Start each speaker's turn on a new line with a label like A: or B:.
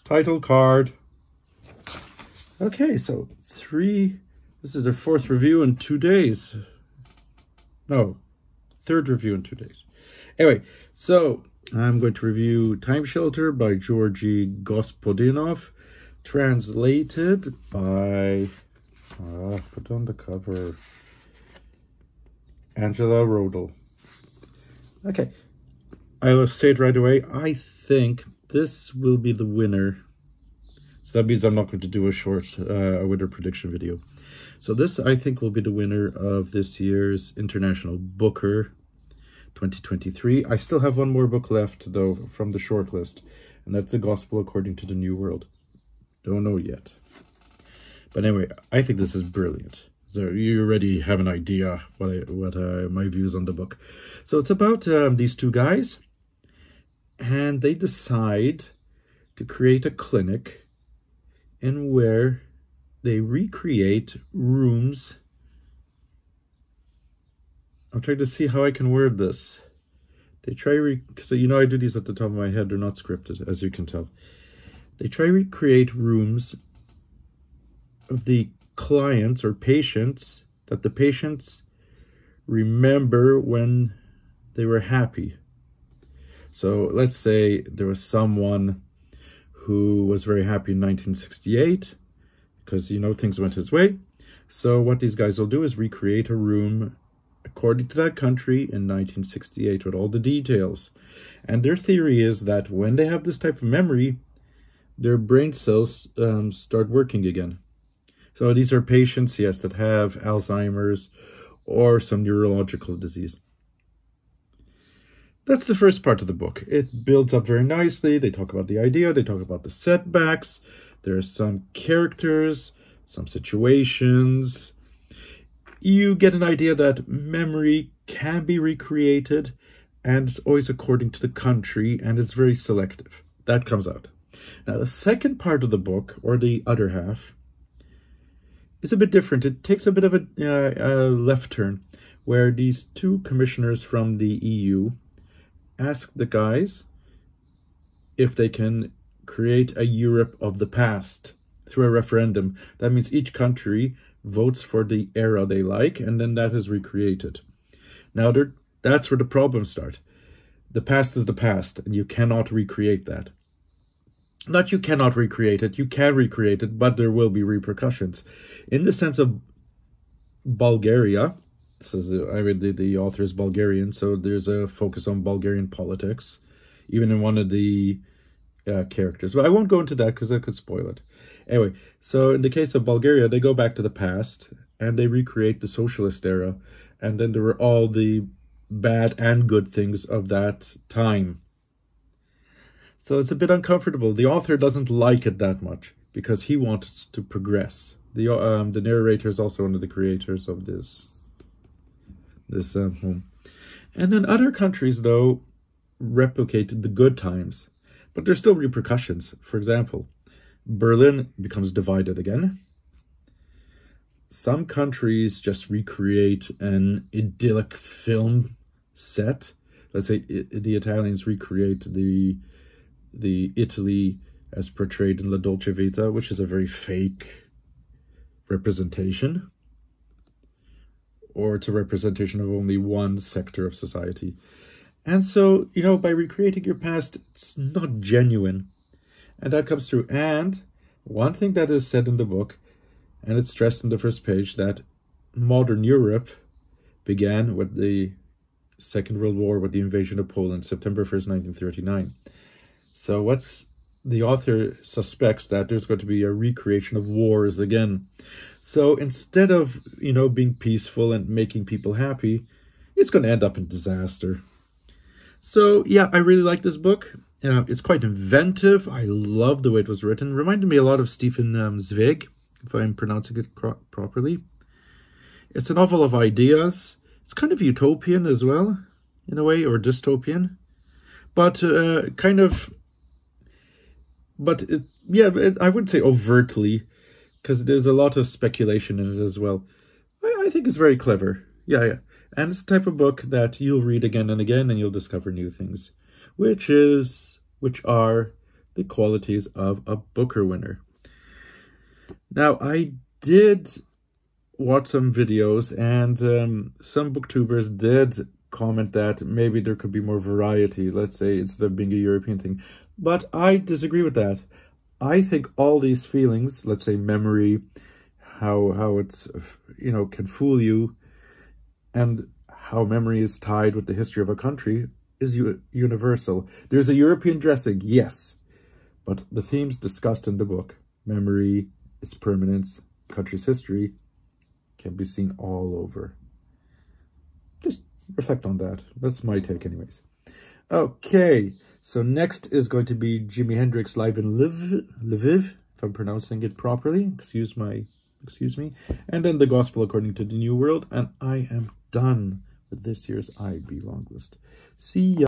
A: title card. Okay, so this is their fourth review in 2 days. No, third review in 2 days. Anyway, so I'm going to review Time Shelter by Georgi Gospodinov, translated by, put on the cover, Angela Rodel. Okay, I will say it right away. I think this will be the winner. So that means I'm not going to do a winner prediction video. So this, I think, will be the winner of this year's International Booker 2023. I still have one more book left, though, from the shortlist, and that's The Gospel According to the New World. Don't know yet. But anyway, I think this is brilliant. So you already have an idea what my views on the book. So it's about these two guys, and they decide to create a clinic in where they recreate rooms. I'm trying to see how I can word this. They try, so you know I do these at the top of my head, they're not scripted, as you can tell. They try to recreate rooms of the clients or patients, that the patients remember when they were happy. So let's say there was someone who was very happy in 1968 because, you know, things went his way. So what these guys will do is recreate a room according to that country in 1968 with all the details. And their theory is that when they have this type of memory, their brain cells start working again. So these are patients, yes, that have Alzheimer's or some neurological disease. That's the first part of the book. It builds up very nicely. They talk about the idea. They talk about the setbacks. There are some characters, some situations. You get an idea that memory can be recreated, and it's always according to the country, and it's very selective. That comes out. Now, the second part of the book, or the other half, is a bit different. It takes a bit of a left turn, where these two commissioners from the EU ask the guys if they can create a Europe of the past through a referendum. That means each country votes for the era they like, and then that is recreated. Now, that's where the problems start. The past is the past, and you cannot recreate that. Not you cannot recreate it, you can recreate it, but there will be repercussions. In the sense of Bulgaria, I mean, the author is Bulgarian, so there's a focus on Bulgarian politics, even in one of the characters. But I won't go into that because I could spoil it. Anyway, so in the case of Bulgaria, they go back to the past and they recreate the socialist era, and then there were all the bad and good things of that time. So it's a bit uncomfortable. The author doesn't like it that much because he wants to progress. The narrator is also one of the creators of this home. And then other countries, though, replicated the good times, but there's still repercussions. For example, Berlin becomes divided again. Some countries just recreate an idyllic film set. Let's say the Italians recreate the Italy as portrayed in La Dolce Vita, which is a very fake representation. Or it's a representation of only one sector of society. And so, you know, by recreating your past, it's not genuine. And that comes through. And one thing that is said in the book, and it's stressed in the first page, that modern Europe began with the Second World War, with the invasion of Poland, September 1st, 1939. So the author suspects that there's going to be a recreation of wars again. So instead of, you know, being peaceful and making people happy, it's going to end up in disaster. So yeah, I really like this book. It's quite inventive. I love the way it was written. Reminded me a lot of Stefan Zweig, if I'm pronouncing it properly. It's a novel of ideas. It's kind of utopian as well, in a way, or dystopian. But I wouldn't say overtly, because there's a lot of speculation in it as well. I think it's very clever. Yeah. And it's the type of book that you'll read again and again, and you'll discover new things, which are the qualities of a Booker winner. Now, I did watch some videos, and some booktubers did comment that maybe there could be more variety, let's say, instead of being a European thing. But I disagree with that. I think all these feelings, let's say memory, how it's, you know, can fool you, and how memory is tied with the history of a country is universal. There's a European dressing, yes, but the themes discussed in the book, memory, its permanence, country's history, can be seen all over. Just reflect on that. That's my take anyways. Okay, so next is going to be Jimi Hendrix live in Lviv, if I'm pronouncing it properly. Excuse me. And then the Gospel According to the New World, and I am done with this year's I Belong list. See ya.